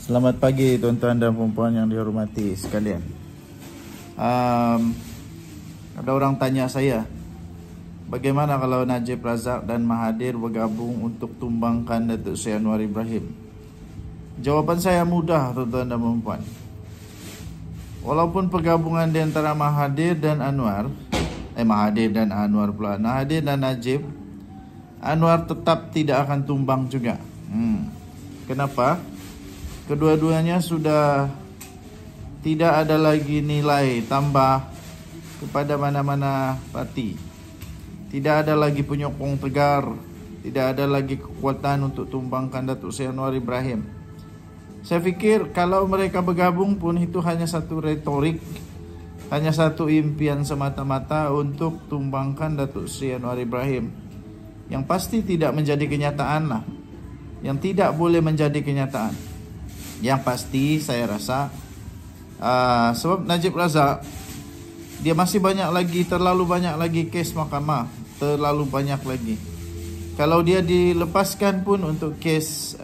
Selamat pagi tuan-tuan dan puan-puan yang dihormati sekalian. Ada orang tanya saya, bagaimana kalau Najib Razak dan Mahathir bergabung untuk tumbangkan Datuk Seri Anwar Ibrahim? Jawaban saya mudah tuan-tuan dan puan-puan. Walaupun pergabungan di antara Mahathir dan Anwar Mahathir dan Najib, Anwar tetap tidak akan tumbang juga. Kenapa? Kedua-duanya sudah tidak ada lagi nilai tambah kepada mana-mana parti. Tidak ada lagi penyokong tegar, tidak ada lagi kekuatan untuk tumbangkan Datuk Seri Anwar Ibrahim. Saya fikir kalau mereka bergabung pun itu hanya satu retorik, hanya satu impian semata-mata untuk tumbangkan Datuk Seri Anwar Ibrahim, yang pasti tidak menjadi kenyataan lah, yang tidak boleh menjadi kenyataan. Yang pasti saya rasa sebab Najib Razak dia masih terlalu banyak lagi kes mahkamah, terlalu banyak lagi. Kalau dia dilepaskan pun untuk kes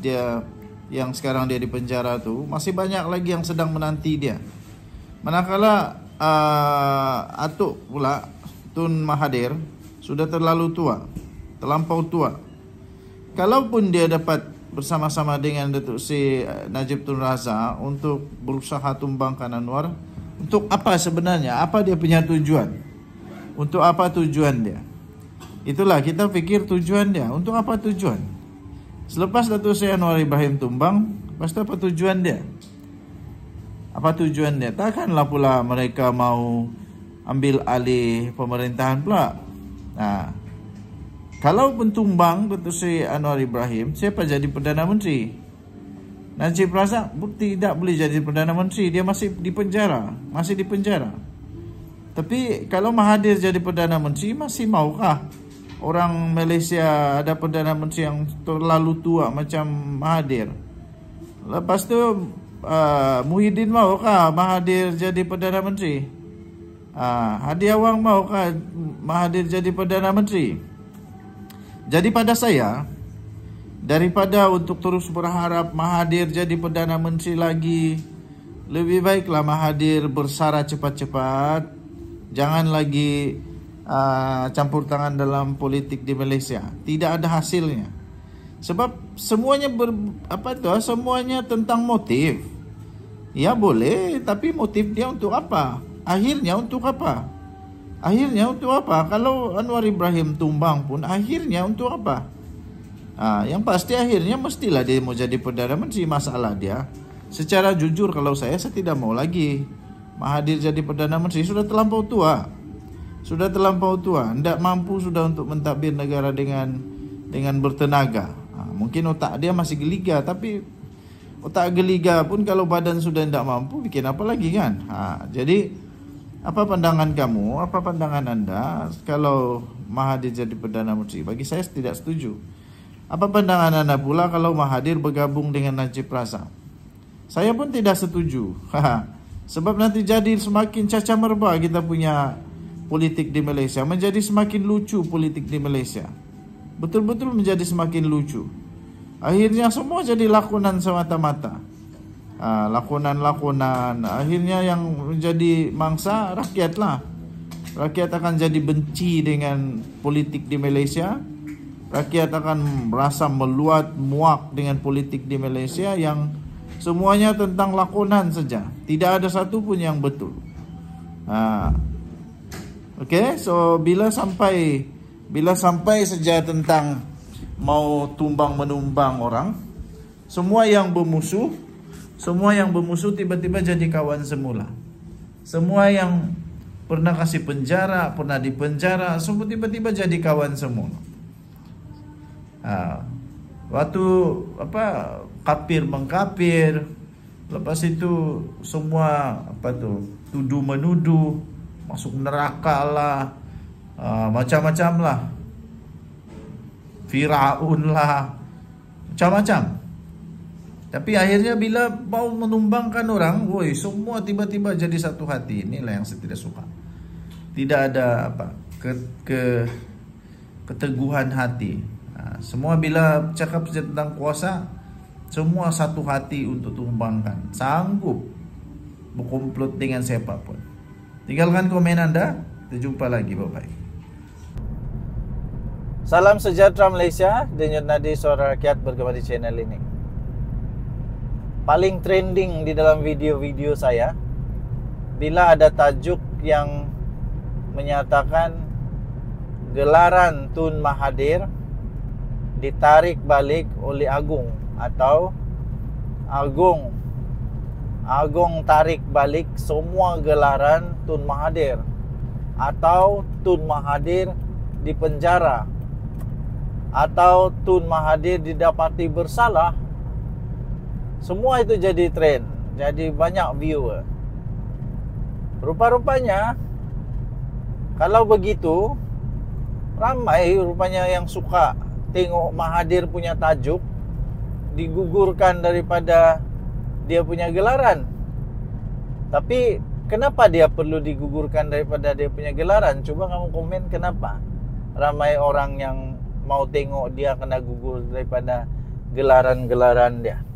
dia yang sekarang dia di penjara tu, masih banyak lagi yang sedang menanti dia. Manakala atuk pula Tun Mahathir sudah terlalu tua, terlampau tua. Kalaupun dia dapat bersama-sama dengan Datuk Seri Najib Tun Razak untuk berusaha tumbangkan Anwar, untuk apa sebenarnya? Apa dia punya tujuan? Untuk apa tujuan dia? Itulah kita fikir tujuan dia. Untuk apa tujuan? Selepas Datuk Seri Anwar Ibrahim tumbang, pasti apa tujuan dia? Apa tujuan dia? Takkanlah pula mereka mau ambil alih pemerintahan pula. Kalau pun tumbang Datuk Seri Anwar Ibrahim, siapa jadi Perdana Menteri? Najib Razak tidak boleh jadi Perdana Menteri, dia masih di penjara. Tapi kalau Mahathir jadi Perdana Menteri, masih maukah orang Malaysia ada Perdana Menteri yang terlalu tua macam Mahathir? Lepas tu Muhyiddin maukah Mahathir jadi Perdana Menteri? Hadi Awang maukah Mahathir jadi Perdana Menteri? Jadi pada saya, daripada untuk terus berharap Mahathir jadi Perdana Menteri lagi, lebih baiklah Mahathir bersara cepat-cepat. Jangan lagi campur tangan dalam politik di Malaysia. Tidak ada hasilnya. Sebab semuanya semuanya tentang motif. Ya boleh, tapi motif dia untuk apa? Akhirnya untuk apa? Kalau Anwar Ibrahim tumbang pun akhirnya untuk apa? Yang pasti akhirnya mestilah dia mau jadi Perdana Menteri. Masalah dia, secara jujur kalau saya tidak mau lagi Mahathir jadi Perdana Menteri. Sudah terlampau tua. Tidak mampu sudah untuk mentadbir negara dengan bertenaga. Mungkin otak dia masih geliga, tapi otak geliga pun kalau badan sudah tidak mampu, bikin apa lagi kan? Jadi apa pandangan kamu? Apa pandangan anda kalau Mahathir jadi Perdana Menteri? Bagi saya tidak setuju. Apa pandangan anda pula kalau Mahathir bergabung dengan Najib Razak? Saya pun tidak setuju. Sebab nanti jadi semakin caca merba kita punya politik di Malaysia. Menjadi semakin lucu politik di Malaysia. Betul-betul menjadi semakin lucu. Akhirnya semua jadi lakonan semata-mata. Lakonan. Akhirnya yang menjadi mangsa rakyatlah. Rakyat akan jadi benci dengan politik di Malaysia. Rakyat akan merasa muak dengan politik di Malaysia yang semuanya tentang lakonan saja. Tidak ada satu pun yang betul. So bila sampai saja tentang mau tumbang menumbang orang, semua yang bermusuh tiba-tiba jadi kawan semula. Semua yang pernah kasih penjara, pernah dipenjara, semua tiba-tiba jadi kawan semua. Waktu kafir mengkafir, lepas itu semua tuduh menuduh, masuk neraka lah, macam-macam lah, Firaun lah, macam-macam. Tapi akhirnya bila mau menumbangkan orang, semua tiba-tiba jadi satu hati. Inilah yang saya tidak suka. Tidak ada keteguhan hati. Semua bila cakap tentang kuasa, Semua satu hati untuk tumbangkan. Sanggup berkomplot dengan siapapun. Tinggalkan komen Anda. Kita jumpa lagi. Bye-bye. Salam sejahtera Malaysia. Denyut nadi suara rakyat bergema di channel ini. Paling trending di dalam video-video saya bila ada tajuk yang menyatakan gelaran Tun Mahathir ditarik balik oleh Agung, atau Agung tarik balik semua gelaran Tun Mahathir, atau Tun Mahathir dipenjara, atau Tun Mahathir didapati bersalah. Semua itu jadi trend, jadi banyak viewer. Rupa-rupanya kalau begitu, ramai rupanya yang suka tengok Mahathir punya tajuk digugurkan daripada dia punya gelaran. Tapi kenapa dia perlu digugurkan daripada dia punya gelaran? Coba kamu komen kenapa ramai orang yang mau tengok dia kena gugur daripada gelaran-gelaran dia.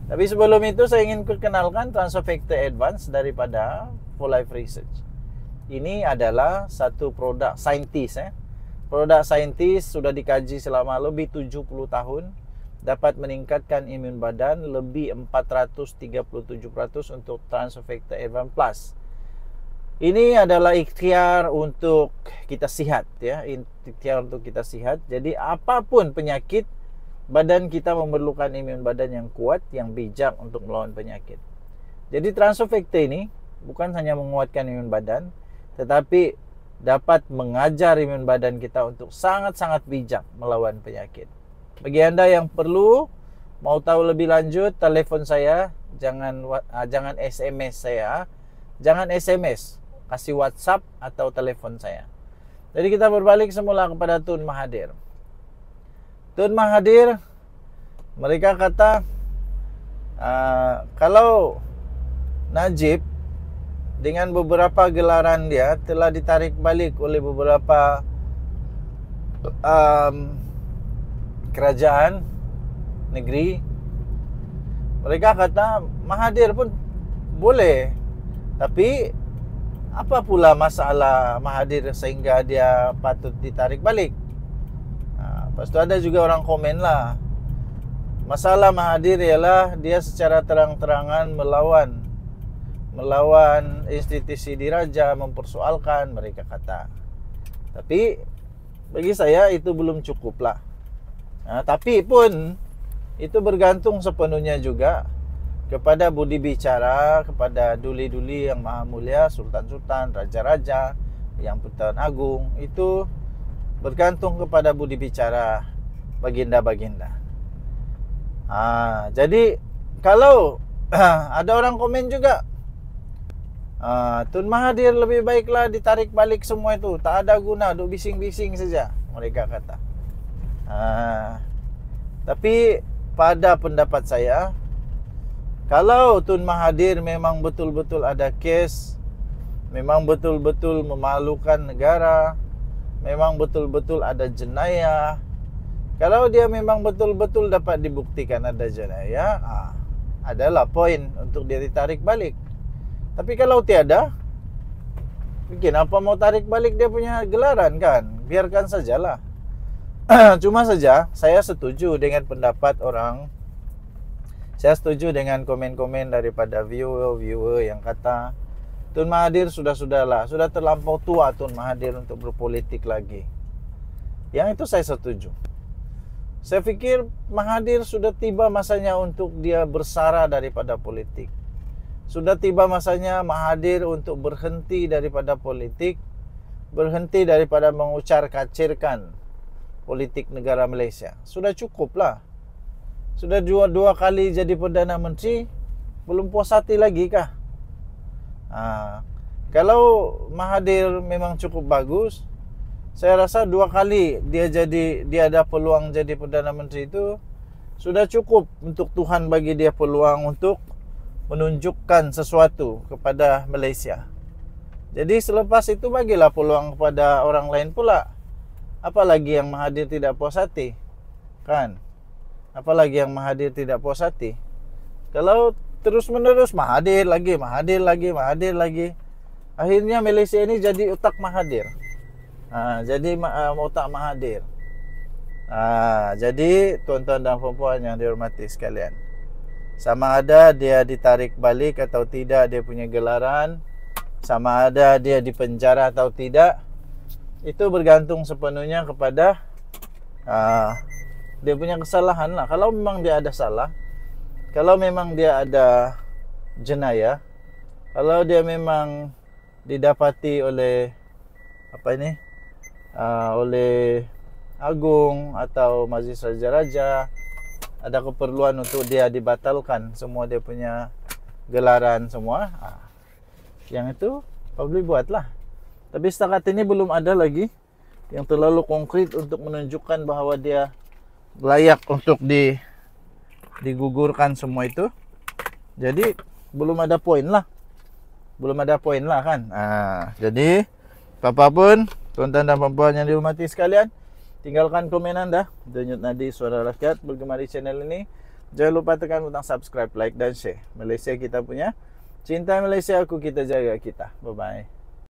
Tapi sebelum itu saya ingin perkenalkan transfer factor advance daripada For Life Research. Ini adalah satu produk saintis. Produk saintis sudah dikaji selama lebih 70 tahun. Dapat meningkatkan imun badan lebih 437% untuk transfer factor advance plus. Ini adalah ikhtiar untuk kita sihat, ya. Ikhtiar untuk kita sihat. Jadi apapun penyakit, badan kita memerlukan imun badan yang kuat, yang bijak untuk melawan penyakit. Jadi transfer factor ini bukan hanya menguatkan imun badan, tetapi dapat mengajar imun badan kita untuk sangat-sangat bijak melawan penyakit. Bagi Anda yang perlu mau tahu lebih lanjut, telefon saya, jangan SMS saya, jangan SMS, kasih WhatsApp atau telepon saya. Jadi kita berbalik semula kepada Tun Mahathir. Tun Mahathir, mereka kata kalau Najib dengan beberapa gelaran dia telah ditarik balik oleh beberapa kerajaan negeri. Mereka kata Mahathir pun boleh, tapi apa pula masalah Mahathir sehingga dia patut ditarik balik? Lepas tu ada juga orang komen lah, masalah Mahathir ialah dia secara terang-terangan melawan institusi diraja, mempersoalkan, mereka kata. Tapi bagi saya itu belum cukup lah. Tapi pun itu bergantung sepenuhnya juga kepada budi bicara, kepada duli-duli yang maha mulia, sultan-sultan, raja-raja, yang Pertuan Agung. Itu bergantung kepada budi bicara baginda-baginda. Jadi kalau ada orang komen juga, Tun Mahathir lebih baiklah ditarik balik semua itu, tak ada guna, duk bising-bising saja, mereka kata. Tapi pada pendapat saya, kalau Tun Mahathir memang betul-betul ada kes, memang betul-betul memalukan negara, memang betul-betul ada jenayah, kalau dia memang betul-betul dapat dibuktikan ada jenayah, adalah poin untuk dia ditarik balik. Tapi kalau tiada, bikin apa mau tarik balik dia punya gelaran kan? Biarkan sajalah. Cuma saja saya setuju dengan pendapat orang. Saya setuju dengan komen-komen daripada viewer yang kata Tun Mahathir sudah terlampau tua Tun Mahathir untuk berpolitik lagi. Yang itu saya setuju. Saya fikir Mahathir sudah tiba masanya untuk dia bersara daripada politik. Sudah tiba masanya Mahathir untuk berhenti daripada politik, berhenti daripada mengucar-kacirkan politik negara Malaysia. Sudah cukuplah. Sudah dua kali jadi Perdana Menteri, belum puas hati lagi kah? Kalau Mahathir memang cukup bagus, saya rasa 2 kali dia ada peluang jadi Perdana Menteri itu sudah cukup untuk Tuhan bagi dia peluang untuk menunjukkan sesuatu kepada Malaysia. Jadi selepas itu bagilah peluang kepada orang lain pula. Apalagi yang Mahathir tidak puas hati, kan? Apalagi yang Mahathir tidak puas hati. Kalau terus-menerus Mahathir lagi, akhirnya Malaysia ini jadi otak Mahathir. Jadi otak Mahathir. Jadi tuan-tuan dan puan-puan yang dihormati sekalian, sama ada dia ditarik balik atau tidak dia punya gelaran, sama ada dia dipenjara atau tidak, itu bergantung sepenuhnya kepada dia punya kesalahan lah. Kalau memang dia ada salah, kalau memang dia ada jenayah, kalau dia memang didapati oleh oleh agung atau majlis raja-raja, ada keperluan untuk dia dibatalkan semua dia punya gelaran semua, yang itu boleh buatlah. Tapi setakat ini belum ada lagi yang terlalu konkret untuk menunjukkan bahwa dia layak untuk digugurkan semua itu. Jadi belum ada poin lah kan. Jadi apapun tuan-tuan dan puan-puan yang dihormati sekalian, tinggalkan komen anda. Denyut nadi suara rakyat bergema di channel ini. Jangan lupa tekan butang subscribe, like dan share. Malaysia kita punya, cinta Malaysia aku, kita jaga kita. Bye bye.